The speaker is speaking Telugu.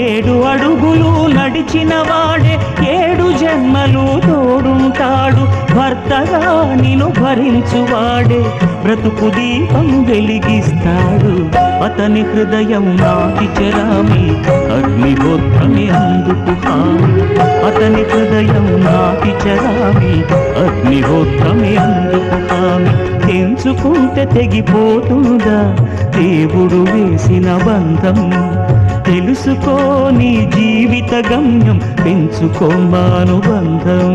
7 అడుగులు నడిచిన వాడే 7 జన్మలు తోడుంటాడు. భర్తగా నిన్ను భరించువాడే బ్రతుకు దీపం వెలిగిస్తాడు. అతని హృదయం నాటి చెరామి అగ్నిహోత్రమే అందుకు హామీ. అతని హృదయం నాటి చెరామి అగ్నిహోత్రమే అందుకు హామీ. తెంచుకుంటే తెగిపోతుందా దేవుడు వేసిన బంధం? తెలుసుకో నీ జీవిత గమ్యం, పెంచుకో మానుబంధం.